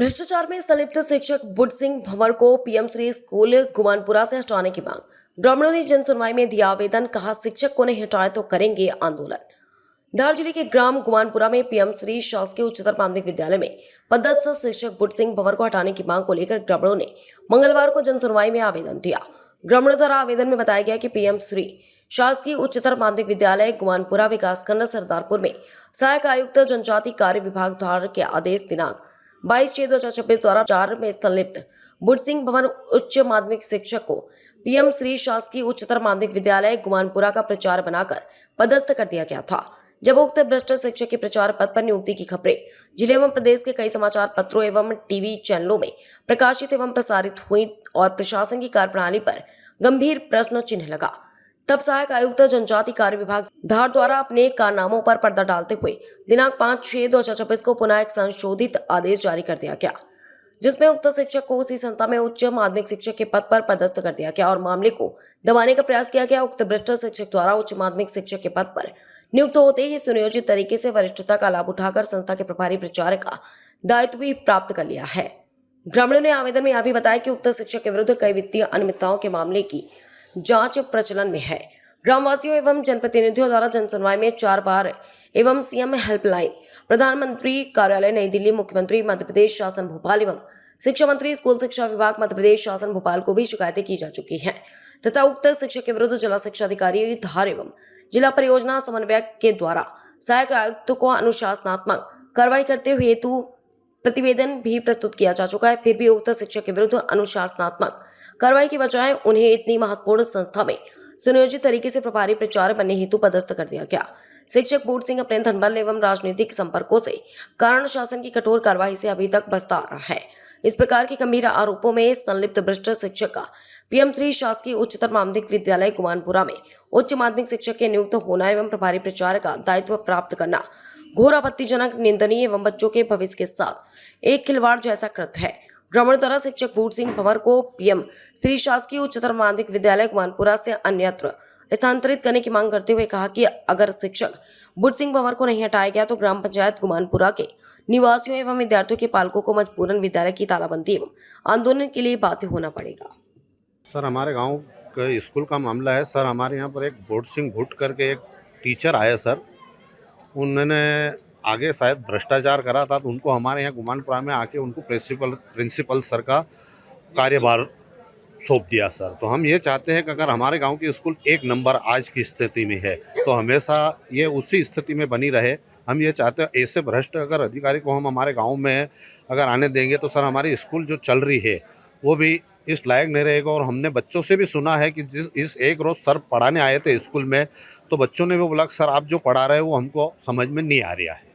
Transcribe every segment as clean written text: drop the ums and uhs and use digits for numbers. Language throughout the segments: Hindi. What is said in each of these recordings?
भ्रष्टाचार में संलिप्त शिक्षक बुट सिंह भंवर को पीएम श्री स्कूल गुमानपुरा से हटाने की मांग। ग्रामीणों ने जन सुनवाई में दिया आवेदन, कहा शिक्षक को नहीं हटाए तो करेंगे आंदोलन। धार जिले के ग्राम गुमानपुरा में पीएम श्री शासकीय उच्चतर माध्यमिक विद्यालय में पदस्थ शिक्षक बुट सिंह भंवर को हटाने की मांग को लेकर ग्रामीणों ने मंगलवार को जन सुनवाई में आवेदन दिया। ग्रामीणों द्वारा आवेदन में बताया गया कि पीएम श्री शासकीय उच्चतर माध्यमिक विद्यालय गुमानपुरा विकासखंड सरदारपुर में सहायक आयुक्त जनजाति कार्य विभाग द्वारा के आदेश दिनांक 22/6/2026 द्वारा 4 में संलिप्त बुट सिंह भंवर उच्च माध्यमिक शिक्षक को पीएम श्री शासकीय उच्चतर माध्यमिक विद्यालय गुमानपुरा का प्रचार बनाकर पदस्थ कर दिया गया था। जब उक्त भ्रष्ट शिक्षक के प्रचार पद पर नियुक्ति की खबरें जिले एवं प्रदेश के कई समाचार पत्रों एवं टीवी चैनलों में प्रकाशित एवं प्रसारित हुई और प्रशासन की कार्यप्रणाली पर गंभीर प्रश्न चिन्ह लगा, तब सहायक आयुक्त जनजाति कार्य विभाग धार द्वारा अपने कारनामों पर पर्दा डालते हुए दिनांक 5/6/2026 को पुनः एक संशोधित आदेश जारी कर दिया गया, जिसमें उक्त शिक्षक को उसी संस्था में उच्च माध्यमिक शिक्षक के पद पर पदस्थ कर दिया गया और मामले को दबाने का प्रयास किया गया। उक्त भ्रष्ट शिक्षक द्वारा उच्च माध्यमिक शिक्षक के पद पर नियुक्त होते ही सुनियोजित तरीके से वरिष्ठता का लाभ उठाकर संस्था के प्रभारी प्राचार्य का दायित्व भी प्राप्त कर लिया है। ग्रामीणों ने आवेदन में यह भी बताया कि उक्त शिक्षक के विरुद्ध कई वित्तीय अनियमितताओं के मामले की जांच प्रचलन में है। ग्रामवासियों एवं जनप्रतिनिधियों द्वारा जन सुनवाई में 4 बार एवं सीएम हेल्पलाइन, प्रधानमंत्री कार्यालय नई दिल्ली, मुख्यमंत्री मध्य प्रदेश शासन भोपाल एवं शिक्षा मंत्री स्कूल शिक्षा विभाग मध्य प्रदेश शासन भोपाल को भी शिकायतें की जा चुकी हैं तथा उक्त शिक्षक के विरुद्ध जिला शिक्षा अधिकारी धार एवं जिला परियोजना समन्वयक के द्वारा सहायक आयुक्त को अनुशासनात्मक कार्रवाई करते हुए हेतु प्रतिवेदन भी प्रस्तुत किया जा चुका है। फिर भी उक्त शिक्षक के विरुद्ध अनुशासनात्मक कार्रवाई के बजाय उन्हें इतनी महत्वपूर्ण संस्था में सुनियोजित तरीके से प्रभारी प्राचार्य बनने हेतु पदस्थ कर दिया गया। शिक्षक बुट सिंह अपने धनबल एवं राजनीतिक संपर्कों से कारण शासन की कठोर कार्रवाई से अभी तक बचता आ रहा है। इस प्रकार के गंभीर आरोपों में संलिप्त भ्रष्ट शिक्षक का पीएम श्री शासकीय उच्चतर माध्यमिक विद्यालय गुमानपुरा में उच्च माध्यमिक शिक्षक के नियुक्त होना एवं प्रभारी प्राचार्य का दायित्व प्राप्त करना घोर आपत्तिजनक, निंदनीय एवं बच्चों के भविष्य के साथ एक खिलवाड़ जैसा कृत्य है। ग्रामीणों द्वारा शिक्षक बुट सिंह भंवर को पीएम श्री शासकीय उच्चतर माध्यमिक विद्यालय गुमानपुरा से अन्यत्र स्थानांतरित करने की मांग करते हुए कहा कि अगर शिक्षक बुट सिंह भंवर को नहीं हटाया गया तो ग्राम पंचायत गुमानपुरा के निवासियों एवं विद्यार्थियों के पालकों को मजबूरन विद्यालय की तालाबंदी एवं आंदोलन के लिए बाध्य होना पड़ेगा। सर, हमारे गांव के स्कूल का मामला है। सर, हमारे यहाँ पर एक बुट सिंह भुट करके एक टीचर आया सर, उन्होंने आगे शायद भ्रष्टाचार करा था, तो उनको हमारे यहाँ गुमानपुरा में आके उनको प्रिंसिपल सर का कार्यभार सौंप दिया सर। तो हम ये चाहते हैं कि अगर हमारे गांव की स्कूल 1 नंबर आज की स्थिति में है तो हमेशा ये उसी स्थिति में बनी रहे। हम ये चाहते हैं ऐसे भ्रष्ट अगर अधिकारी को हम हमारे गांव में अगर आने देंगे तो सर हमारी स्कूल जो चल रही है वो भी इस लायक नहीं रहेगा। और हमने बच्चों से भी सुना है कि इस एक रोज़ सर पढ़ाने आए थे स्कूल में, तो बच्चों ने वो बोला सर आप जो पढ़ा रहे हो वो हमको समझ में नहीं आ रहा है।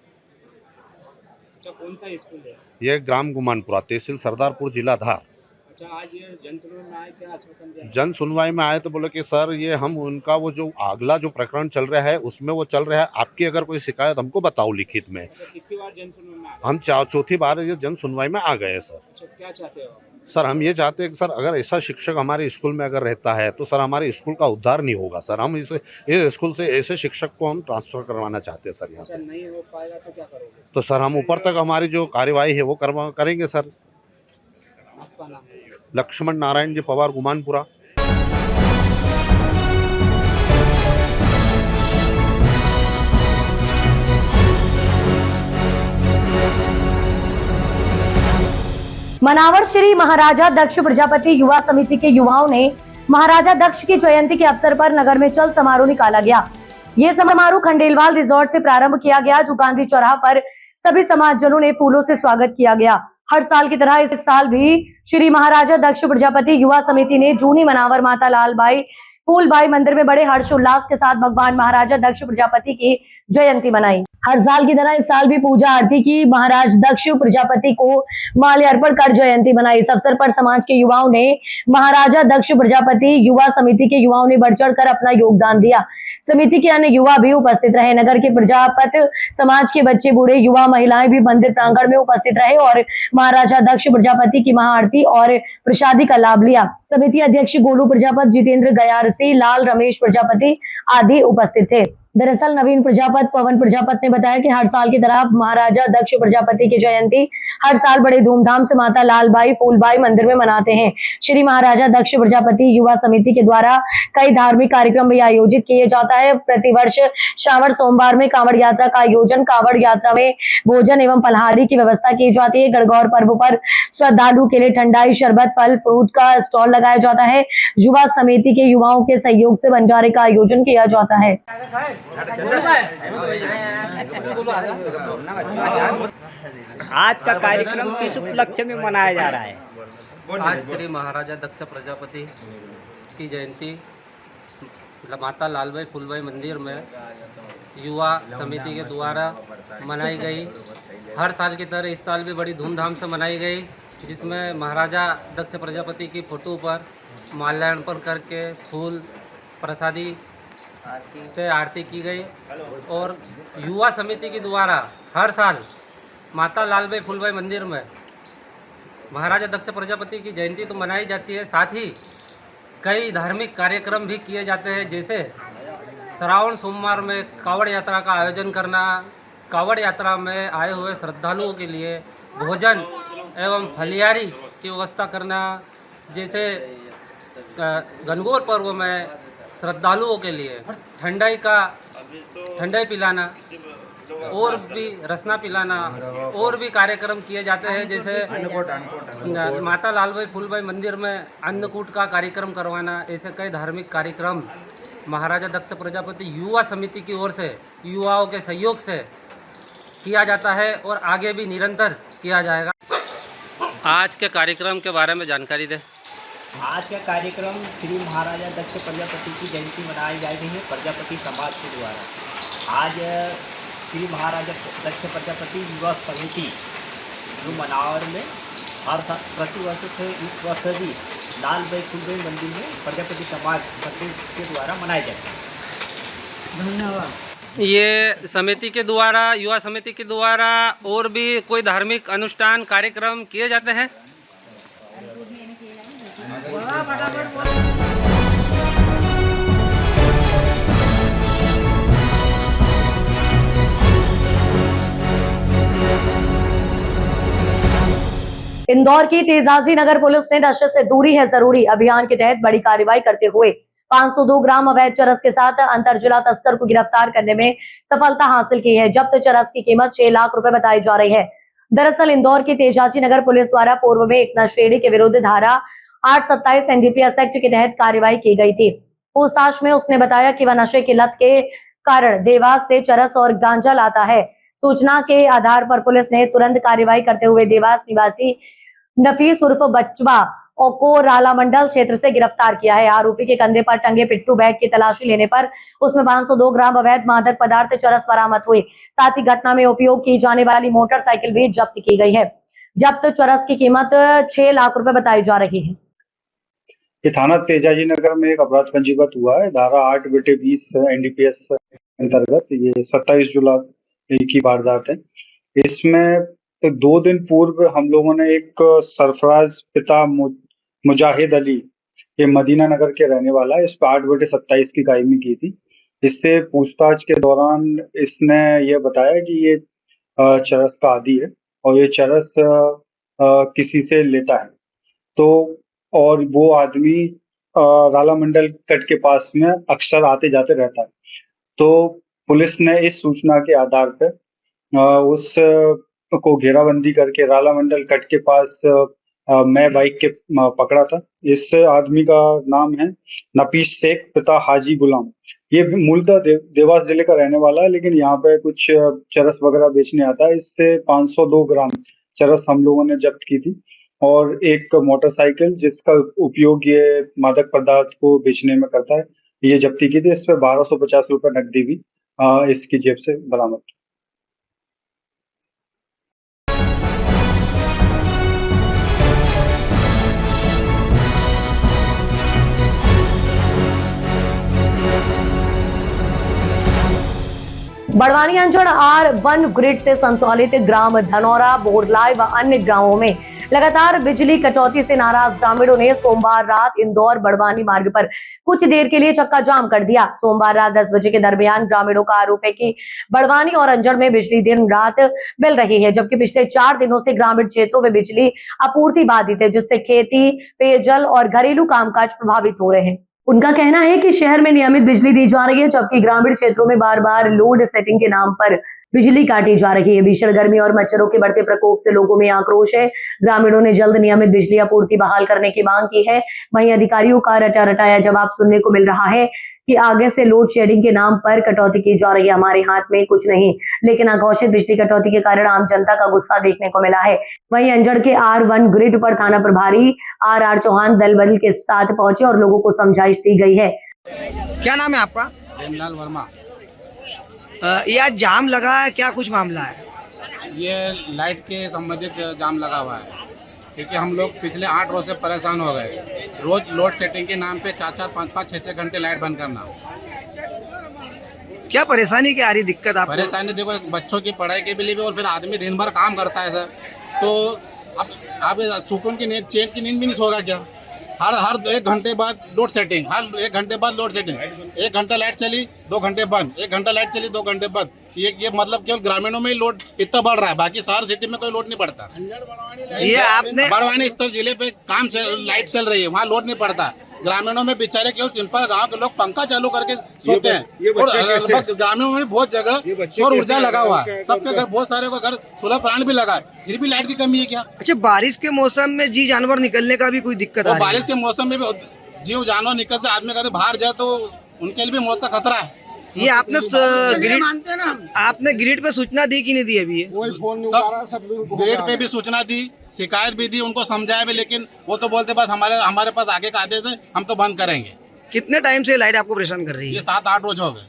कौन सा स्कूल है? ये ग्राम गुमानपुरा, तहसील सरदारपुर, जिला धार। अच्छा, आज ये जन सुनवाई में आए, क्या आश्वासन दिया? जन सुनवाई में आए तो बोले कि सर ये हम उनका वो जो अगला जो प्रकरण चल रहा है उसमें वो चल रहा है, आपकी अगर कोई शिकायत हमको बताओ लिखित में। कितनी बार जन सुनवाई में आए? हम चौथी बार ये जन सुनवाई में आ गए सर। अच्छा, क्या चाहते हो? सर हम ये चाहते हैं कि सर अगर ऐसा शिक्षक हमारे स्कूल में अगर रहता है तो सर हमारे स्कूल का उद्धार नहीं होगा सर। हम इस स्कूल से ऐसे शिक्षक को हम ट्रांसफर करवाना चाहते हैं सर यहाँ से। नहीं हो पाएगा तो क्या करोगे? तो सर हम ऊपर तक हमारी जो कार्यवाही है वो करेंगे सर। आपका नाम? लक्ष्मण नारायण जी पवार, गुमानपुरा। मनावर श्री महाराजा दक्ष प्रजापति युवा समिति के युवाओं ने महाराजा दक्ष की जयंती के अवसर पर नगर में चल समारोह निकाला गया। ये समारोह खंडेलवाल रिजॉर्ट से प्रारंभ किया गया, जो गांधी चौराहा पर सभी समाजजनों ने फूलों से स्वागत किया गया। हर साल की तरह इस साल भी श्री महाराजा दक्ष प्रजापति युवा समिति ने जूनी मनावर माता लालबाई फूलबाई मंदिर में बड़े हर्षोल्लास के साथ भगवान महाराजा दक्ष प्रजापति की जयंती मनाई। हर साल की तरह इस साल भी पूजा आरती की, महाराज दक्ष प्रजापति को माल्यार्पण कर जयंती मनाई। इस अवसर पर समाज के युवाओं ने महाराजा दक्ष प्रजापति युवा समिति के युवाओं ने बढ़ चढ़ कर अपना योगदान दिया। समिति के अन्य युवा भी उपस्थित रहे। नगर के प्रजापति समाज के बच्चे, बूढ़े, युवा, महिलाएं भी मंदिर प्रांगण में उपस्थित रहे और महाराजा दक्ष प्रजापति की महाआरती और प्रसादी का लाभ लिया। समिति अध्यक्ष गोलू प्रजापति, जितेंद्र गयारसी, लाल, रमेश प्रजापति आदि उपस्थित थे। दरअसल नवीन प्रजापत पवन प्रजापत ने बताया कि हर साल की तरह महाराजा दक्ष प्रजापति की जयंती हर साल बड़े धूमधाम से माता लालबाई फूलबाई मंदिर में मनाते हैं। श्री महाराजा दक्ष प्रजापति युवा समिति के द्वारा कई धार्मिक कार्यक्रम भी आयोजित किए जाता है। प्रतिवर्ष श्रावण सोमवार में कांवड़ यात्रा का आयोजन, कांवड़ यात्रा में भोजन एवं पलहारी की व्यवस्था की जाती है। गणगौर पर्व पर श्रद्धालु के लिए ठंडाई, शरबत, फल फ्रूट का स्टॉल लगाया जाता है। युवा समिति के युवाओं के सहयोग से भंडारे का आयोजन किया जाता है। आज का कार्यक्रम किस उपलक्ष्य में मनाया जा रहा है? आज श्री महाराजा दक्ष प्रजापति की जयंती माता लालबाई फूलबाई मंदिर में युवा समिति के द्वारा मनाई गई। हर साल की तरह इस साल भी बड़ी धूमधाम से मनाई गई, जिसमें महाराजा दक्ष प्रजापति की फोटो पर माल्यार्पण करके फूल प्रसादी से आरती की गई। और युवा समिति के द्वारा हर साल माता लालबाई फूलबाई मंदिर में महाराजा दक्ष प्रजापति की जयंती तो मनाई जाती है, साथ ही कई धार्मिक कार्यक्रम भी किए जाते हैं। जैसे श्रावण सोमवार में कांवड़ यात्रा का आयोजन करना, कांवड़ यात्रा में आए हुए श्रद्धालुओं के लिए भोजन एवं फलियारी की व्यवस्था करना, जैसे गणगौर पर्व में श्रद्धालुओं के लिए ठंडाई पिलाना और भी रसना पिलाना और भी कार्यक्रम किए जाते हैं। जैसे माता लालबाई फूलबाई मंदिर में अन्नकूट का कार्यक्रम करवाना, ऐसे कई धार्मिक कार्यक्रम महाराजा दक्ष प्रजापति युवा समिति की ओर से युवाओं के सहयोग से किया जाता है और आगे भी निरंतर किया जाएगा। आज के कार्यक्रम के बारे में जानकारी दें। आज का कार्यक्रम श्री महाराजा दक्ष प्रजापति की जयंती मनाई जा रही है प्रजापति समाज के द्वारा। आज श्री महाराजा दक्ष प्रजापति युवा समिति जो मनावर में हर साल प्रतिवर्ष से इस वर्ष भी लालबाई फूलबाई मंदिर में प्रजापति समाज मंदिर के द्वारा मनाए जाते हैं। धन्यवाद। ये समिति के द्वारा, युवा समिति के द्वारा और भी कोई धार्मिक अनुष्ठान कार्यक्रम किए जाते हैं? इंदौर की तेजाजी नगर पुलिस ने नशे से दूरी है जरूरी अभियान के तहत बड़ी कार्रवाई करते हुए 502 ग्राम अवैध चरस के साथ अंतर जिला तस्कर को गिरफ्तार करने में सफलता हासिल की है। जब्त चरस की कीमत 6 लाख रुपए बताई जा रही है। दरअसल इंदौर की तेजाजी नगर पुलिस द्वारा पूर्व में एक नशेड़ी के विरुद्ध धारा 827 एनडीपीएस एक्ट के तहत कार्रवाई की गई थी। पूछताछ में उसने बताया कि वह नशे की लत के कारण देवास से चरस और गांजा लाता है। सूचना के आधार पर पुलिस ने तुरंत कार्रवाई करते हुए देवास निवासी नफीस उर्फ बचवा को राला मंडल क्षेत्र से गिरफ्तार किया है। आरोपी के कंधे पर टंगे पिट्ठू बैग की तलाशी लेने पर उसमें 502 ग्राम अवैध मादक पदार्थ चरस बरामद हुई। साथ ही घटना में उपयोग की जाने वाली मोटरसाइकिल भी जब्त की गई है। जब्त चरस की कीमत 6 लाख रुपए बताई जा रही है। ये थाना तेजाजी नगर में एक अपराध पंजीबद्ध हुआ है। धारा 8/20 एनडीपीएस अंतर्गत ये 27 जुलाई की वारदात है। इसमें 2 दिन पूर्व हम लोगों ने एक सरफराज पिता मुजाहिद अली, ये मदीना नगर के रहने वाला है, इस पर 8/27 की कायमी की थी। इससे पूछताछ के दौरान इसने ये बताया कि ये चरस का आदी है और ये चरस किसी से लेता है। तो और वो आदमी राला मंडल तट के पास में अक्सर आते जाते रहता है। तो पुलिस ने इस सूचना के आधार पर उस को घेराबंदी करके राला मंडल कट के पास मैं बाइक के पकड़ा था। इस आदमी का नाम है नफीस शेख पिता हाजी गुलाम। ये मूलतः देवास जिले का रहने वाला है, लेकिन यहाँ पे कुछ चरस वगैरह बेचने आता है। इससे 502 ग्राम चरस हम लोगों ने जब्त की थी और एक मोटरसाइकिल जिसका उपयोग ये मादक पदार्थ को बेचने में करता है, ये जब्ती की थी। इस पर 1250 रुपए नकदी भी इसकी जेब से बरामद की। बड़वानी अंचल R1 ग्रिड से संचालित ग्राम धनौरा, बोरलाई व अन्य गांवों में लगातार बिजली कटौती से नाराज ग्रामीणों ने सोमवार रात इंदौर बड़वानी मार्ग पर कुछ देर के लिए चक्का जाम कर दिया। सोमवार रात 10 बजे के दरमियान ग्रामीणों का आरोप है कि बड़वानी और अंजड़ में बिजली दिन रात मिल रही है, जबकि पिछले 4 दिनों से ग्रामीण क्षेत्रों में बिजली आपूर्ति बाधित है, जिससे खेती, पेयजल और घरेलू कामकाज प्रभावित हो रहे हैं। उनका कहना है कि शहर में नियमित बिजली दी जा रही है, जबकि ग्रामीण क्षेत्रों में बार बार लोड सेटिंग के नाम पर बिजली काटी जा रही है। भीषण गर्मी और मच्छरों के बढ़ते प्रकोप से लोगों में आक्रोश है। ग्रामीणों ने जल्द नियमित बिजली आपूर्ति बहाल करने की मांग की है। वहीं अधिकारियों का रटा रटाया जवाब सुनने को मिल रहा है कि आगे से लोड शेडिंग के नाम पर कटौती की जा रही है। हमारे हाथ में कुछ नहीं, लेकिन अघोषित बिजली कटौती के कारण आम जनता का गुस्सा देखने को मिला है। वहीं अंजड़ के R1 ग्रिड पर थाना प्रभारी RR चौहान दल बल के साथ पहुंचे और लोगों को समझाइश दी गई है। क्या नाम है आपका? प्रेमलाल वर्मा। ये आज जाम लगा है, क्या कुछ मामला है? ये लाइट के संबंधित जाम लगा हुआ है, क्योंकि हम लोग पिछले 8 रोज से परेशान हो गए। रोज लोड सेटिंग के नाम पे 4-4, 5-5, 6-6 घंटे लाइट बंद करना। क्या परेशानी क्या आ रही, दिक्कत आपको? परेशानी देखो, एक बच्चों की पढ़ाई के लिए भी, और फिर आदमी दिन भर काम करता है सर, तो अब सुकून की नींद, चैन की नींद भी नहीं सोगा क्या? हर 1 घंटे बाद लोड सेटिंग, हर 1 घंटे बाद लोड सेटिंग। 1 घंटा लाइट चली 2 घंटे बंद, 1 घंटा लाइट चली 2 घंटे बंद। ये मतलब केवल ग्रामीणों में ही लोड इतना बढ़ रहा है, बाकी शहर सिटी में कोई लोड नहीं पड़ता। ये आपने बड़वानी स्तर जिले पे लाइट चल रही है, वहाँ लोड नहीं पड़ता। ग्रामीणों में बेचारे केवल सिंपल गांव के लोग पंखा चालू करके सोते हैं, और ग्रामीणों में बहुत जगह सौर ऊर्जा लगा हुआ है। सबके घर, बहुत सारे को घर सोलर प्लांट भी लगा है, फिर भी लाइट की कमी है क्या? अच्छा, बारिश के मौसम में जी जानवर निकलने का भी कोई दिक्कत आ रही है? बारिश के मौसम में भी जीव जानवर निकलते, आदमी कहते बाहर जाए तो उनके लिए भी मौत का खतरा है। ये आपने ग्रिड पे सूचना दी कि नहीं दी अभी? ग्रिड पे भी सूचना दी, शिकायत भी दी, उनको समझाया भी, लेकिन वो तो बोलते बस हमारे पास आगे का आदेश है, हम तो बंद करेंगे। कितने टाइम से लाइट आपको परेशान कर रही ये है? 7-8 रोज हो गए।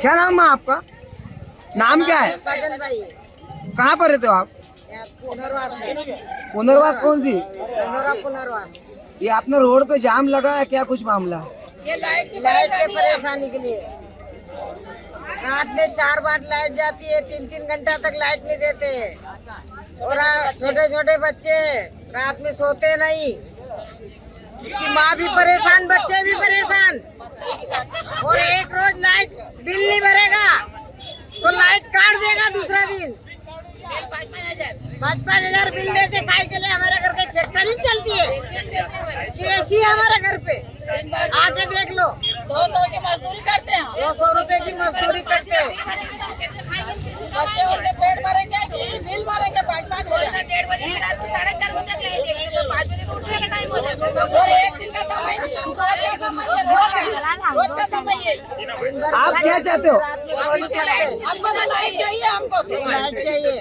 क्या नाम है आपका? नाम क्या है? साजन भाई। कहाँ पर रहते हो आप? पुनर्वास में। पुनर्वास कौन सी? पुनर्वास। ये आपने रोड पे जाम लगा है, क्या कुछ मामला है? ये लाइट के परेशानी के लिए रात में 4 बार लाइट जाती है, 3-3 घंटा तक लाइट नहीं देते, और छोटे छोटे बच्चे रात में सोते नहीं, इसकी माँ भी परेशान, बच्चे भी परेशान, और एक रोज लाइट बिल नहीं भरेगा तो लाइट काट देगा दूसरा दिन। 5,000 बिल देते खाए के लिए। हमारे घर की फैक्ट्री चलती है, एसी है हमारे घर पे, आके देख लो। 200 की मजदूरी करते हैं, 200 रुपए की मजदूरी करते हैं। बच्चे उनके पेट भरेंगे, बिल भरेंगे 5-5 बजे, 1:30 बजे रात को 4:30 बजे तक लाइट देंगे, तो 5 बजे उठने का टाइम हो जाता है। और एक दिन का समय नहीं, रोज का समय है। आप क्या चाहते हो? हमको तो लाइट चाहिए, हमको तो लाइट चाहिए।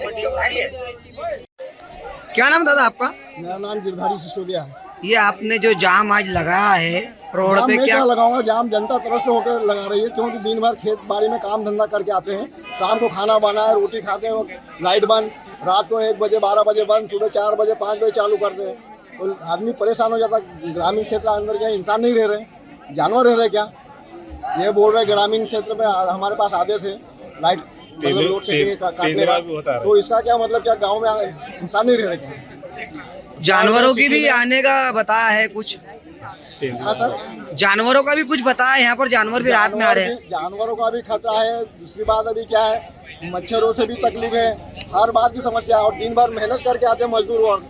क्या नाम दादा आपका? मेरा नाम गिरधारी सिसोदिया है। ये आपने जो जाम आज लगाया है रोड पे, मैं क्या लगाऊंगा? जाम जनता त्रस्त होकर लगा रही है, क्योंकि दिन भर खेत बाड़ी में काम धंधा करके आते हैं, शाम को खाना बनाए, रोटी खाते हैं, लाइट बंद, रात को 1 बजे 12 बजे बंद, सुबह 4 बजे 5 बजे चालू करते हैं, तो आदमी परेशान हो जाता है। ग्रामीण क्षेत्र अंदर क्या इंसान नहीं रह रहे, जानवर रह रहे क्या? ये बोल रहे ग्रामीण क्षेत्र में हमारे पास आदेश है लाइट लोड सेटिंग काटने का, तो इसका क्या मतलब, क्या गाँव में इंसान नहीं रह रहे क्या? जानवरों की भी आने का बताया है कुछ? हाँ सर, जानवरों का भी कुछ बताया है, यहाँ पर जानवर भी रात में आ रहे हैं। जानवरों का भी खतरा है। दूसरी बात अभी क्या है, मच्छरों से भी तकलीफ है, हर बात की समस्या है, और दिन भर मेहनत करके आते हैं मजदूर,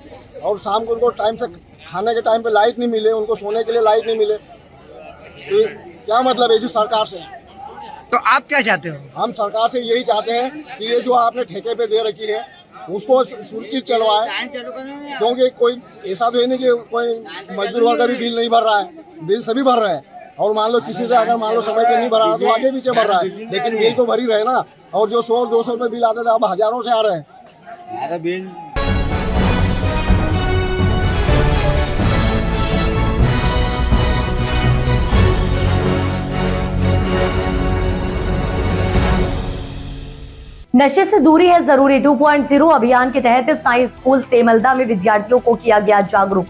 और शाम को उनको टाइम से खाने के टाइम पे लाइट नहीं मिले, उनको सोने के लिए लाइट नहीं मिले, तो क्या मतलब है इसी सरकार से? तो आप क्या चाहते हो? हम सरकार से यही चाहते हैं कि ये जो आपने ठेके पे दे रखी है उसको सुरक्षित चलवाए, क्योंकि कोई ऐसा तो है नहीं कि कोई मजदूर वर्ग भी बिल नहीं भर रहा है, बिल सभी भर रहे हैं, और मान लो किसी से अगर मान लो समय पे नहीं भर रहा तो आगे पीछे भर रहा है, लेकिन बिल तो भर ही रहे ना। और जो 100-200 रुपये बिल आते थे अब हजारों से आ रहे हैं बिल। नशे से दूरी है जरूरी 2.0 अभियान के तहत साइंस स्कूल सेमल्दा में विद्यार्थियों को किया गया जागरूक।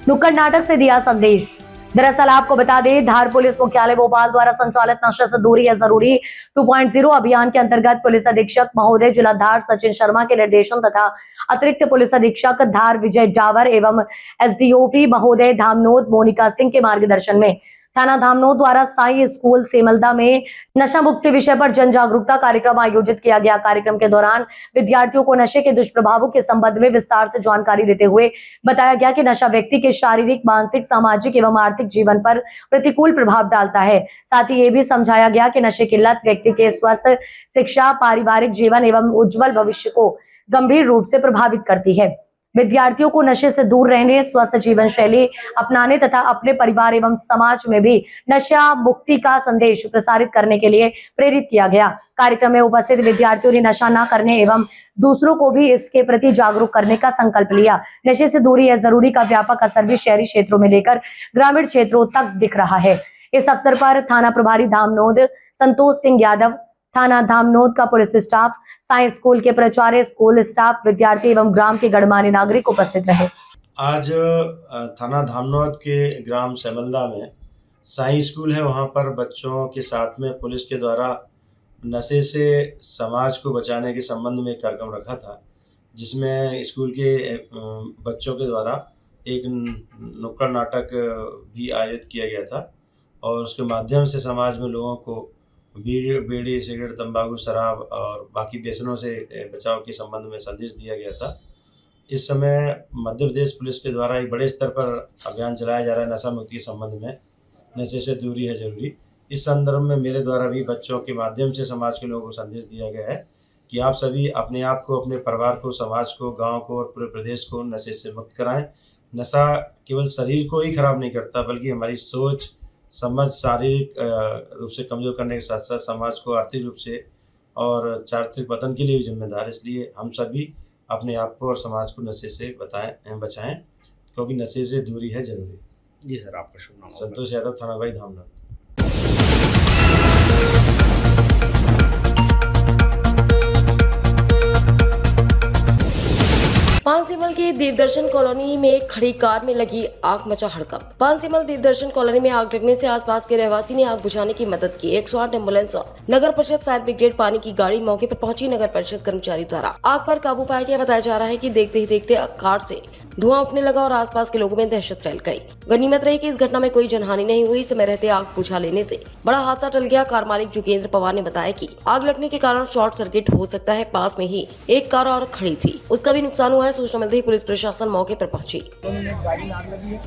नुक्कड़ नाटक से दिया संदेश। दरअसल आपको बता दें, धार पुलिस मुख्यालय भोपाल द्वारा संचालित नशे से दूरी है जरूरी 2.0 अभियान के अंतर्गत पुलिस अधीक्षक महोदय जिला धार सचिन शर्मा के निर्देशन तथा अतिरिक्त पुलिस अधीक्षक धार विजय डावर एवं एसडीओपी महोदय धामनोद मोनिका सिंह के मार्गदर्शन में थाना धामनोद द्वारा साई स्कूल सेमलदा में नशा मुक्ति विषय पर जन जागरूकता कार्यक्रम आयोजित किया गया। कार्यक्रम के दौरान विद्यार्थियों को नशे के दुष्प्रभावों के संबंध में विस्तार से जानकारी देते हुए बताया गया कि नशा व्यक्ति के शारीरिक, मानसिक, सामाजिक एवं आर्थिक जीवन पर प्रतिकूल प्रभाव डालता है। साथ ही ये भी समझाया गया कि नशे की लत व्यक्ति के स्वस्थ, शिक्षा, पारिवारिक जीवन एवं उज्जवल भविष्य को गंभीर रूप से प्रभावित करती है। विद्यार्थियों को नशे से दूर रहने, स्वस्थ जीवन शैली अपनाने तथा अपने परिवार एवं समाज में भी नशा मुक्ति का संदेश प्रसारित करने के लिए प्रेरित किया गया। कार्यक्रम में उपस्थित विद्यार्थियों ने नशा न करने एवं दूसरों को भी इसके प्रति जागरूक करने का संकल्प लिया। नशे से दूरी है जरूरी का व्यापक असर भी शहरी क्षेत्रों में लेकर ग्रामीण क्षेत्रों तक दिख रहा है। इस अवसर पर थाना प्रभारी धामनोद संतोष सिंह यादव, थाना धामनोद का पुलिस स्टाफ, साई स्कूल के प्राचार्य, स्कूल स्टाफ, विद्यार्थी एवं ग्राम के गणमान्य नागरिक उपस्थित रहे। आज थाना धामनोद के ग्राम सेमलदा में साई स्कूल है, वहाँ पर बच्चों के साथ में पुलिस के द्वारा नशे से समाज को बचाने के संबंध में एक कार्यक्रम रखा था, जिसमें स्कूल के बच्चों के द्वारा एक नुक्कड़ नाटक भी आयोजित किया गया था और उसके माध्यम से समाज में लोगों को बीड़ी, सिगरेट, तंबाकू, शराब और बाकी व्यसनों से बचाव के संबंध में संदेश दिया गया था। इस समय मध्य प्रदेश पुलिस के द्वारा एक बड़े स्तर पर अभियान चलाया जा रहा है नशा मुक्ति के संबंध में। नशे से दूरी है जरूरी। इस संदर्भ में मेरे द्वारा भी बच्चों के माध्यम से समाज के लोगों को संदेश दिया गया है कि आप सभी अपने आप को, अपने परिवार को, समाज को, गाँव को और पूरे प्रदेश को नशे से मुक्त कराएँ। नशा केवल शरीर को ही खराब नहीं करता, बल्कि हमारी सोच, समझ, शारीरिक रूप से कमज़ोर करने के साथ साथ समाज को आर्थिक रूप से और चारित्रिक पतन के लिए भी जिम्मेदार है। इसलिए हम सभी अपने आप को और समाज को नशे से बचाएं, क्योंकि नशे से दूरी है जरूरी। जी सर, आपका शुभ नाम? संतोष यादव, थाना भाई धामनोद। पानसीमल के देवदर्शन कॉलोनी में खड़ी कार में लगी आग, मचा हड़कंप। पानसीमल देवदर्शन कॉलोनी में आग लगने से आसपास के रहवासी ने आग बुझाने की मदद की। 108 एम्बुलेंस और नगर परिषद फायर ब्रिगेड पानी की गाड़ी मौके पर पहुंची। नगर परिषद कर्मचारी द्वारा आग पर काबू पाया गया। बताया जा रहा है कि देखते ही देखते कार से धुआं उठने लगा और आसपास के लोगों में दहशत फैल गई। गनीमत रही कि इस घटना में कोई जनहानि नहीं हुई। समय रहते आग बुझा लेने से बड़ा हादसा टल गया। कार मालिक जोगेंद्र पवार ने बताया कि आग लगने के कारण शॉर्ट सर्किट हो सकता है। पास में ही एक कार और खड़ी थी, उसका भी नुकसान हुआ है। सूचना मिलते ही पुलिस प्रशासन मौके पर पहुंची। गाड़ी में आग लगी है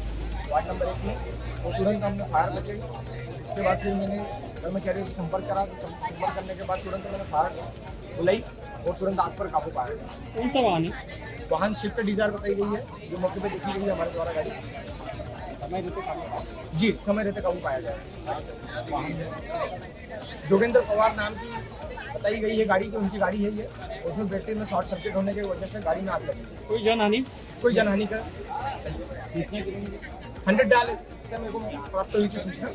वार्ड नंबर 1 में, और तुरंत हमने फायर बचाई। उसके बाद फिर मैंने कर्मचारियों से संपर्क करा। संपर्क करने के बाद तुरंत मैंने फायर बुलाई और तुरंत आग पर काबू पाया गया। कौन सा वाहन है? वाहन स्विफ्ट डिजायर बताई गई है, जो मौके पे देखी गई है हमारे द्वारा गाड़ी। समय रहते काबू पाया गया। वाहन जोगेंद्र पवार नाम की बताई गई है गाड़ी की, उनकी गाड़ी है ये। उसमें बैटरी में शॉर्ट सर्किट होने की वजह से गाड़ी में आग लगी। कोई जनहानि? कोई जनहानि का 100 डाल से मेरे को प्राप्त हुई थी सूचना।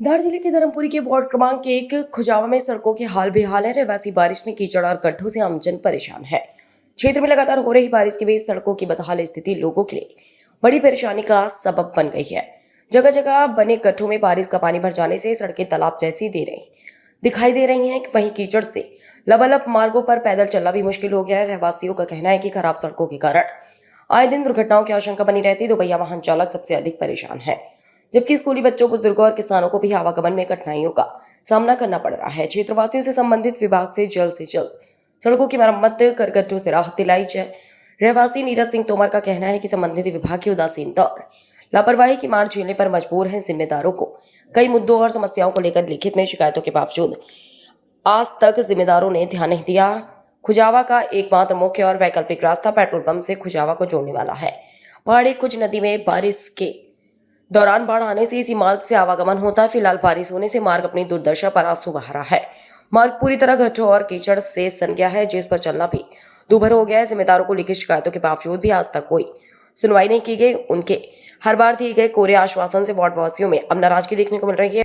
धार जिले के धर्मपुरी के वार्ड क्रमांक 1 खुजावा में सड़कों के हाल बेहाल है। रहवासी बारिश में कीचड़ और गड्ढों से आमजन परेशान है। क्षेत्र में लगातार हो रही बारिश के बीच सड़कों की बदहाल स्थिति लोगों के लिए बड़ी परेशानी का सबब बन गई है। जगह जगह बने गड्ढों में बारिश का पानी भर जाने से सड़कें तालाब जैसी दिखाई दे रही हैं। वहीं कीचड़ से लबालब मार्गों पर पैदल चलना भी मुश्किल हो गया है। रहवासियों का कहना है कि खराब सड़कों के कारण आए दिन दुर्घटनाओं की आशंका बनी रहती, दोपहिया वाहन चालक सबसे अधिक परेशान है, जबकि स्कूली बच्चों, बुजुर्गों और किसानों को भी आवागमन में कठिनाइयों का सामना करना पड़ रहा है। क्षेत्रवासियों से संबंधित विभाग से जल्द सड़कों की मरम्मत कर गड्ढों से राहत दिलाई जाए। रहवासी नीरज सिंह तोमर का कहना है कि संबंधित विभाग की उदासीनता और लापरवाही की मार झेलने पर मजबूर हैं जिम्मेदारों को। कई मुद्दों और समस्याओं को लेकर लिखित में शिकायतों के बावजूद आज तक जिम्मेदारों ने ध्यान नहीं दिया। खुजावा का एकमात्र मुख्य और वैकल्पिक रास्ता पेट्रोल पंप से खुजावा को जोड़ने वाला है। पहाड़ी कुछ नदी में बारिश के दौरान बाढ़ आने से इसी मार्ग से आवागमन होता है। फिलहाल बारिश होने से मार्ग अपनी दुर्दशा पर आंसू बहा रहा है। मार्ग पूरी तरह गड्ढों और कीचड़ से सन गया है, जिस पर चलना भी दूभर हो गया है। जिम्मेदारों को लिखित शिकायतों के बावजूद भी आज तक कोई सुनवाई नहीं की गई। उनके हर बार दिए गए कोरे आश्वासन से वार्डवासियों में अब नाराजगी देखने को मिल रही है।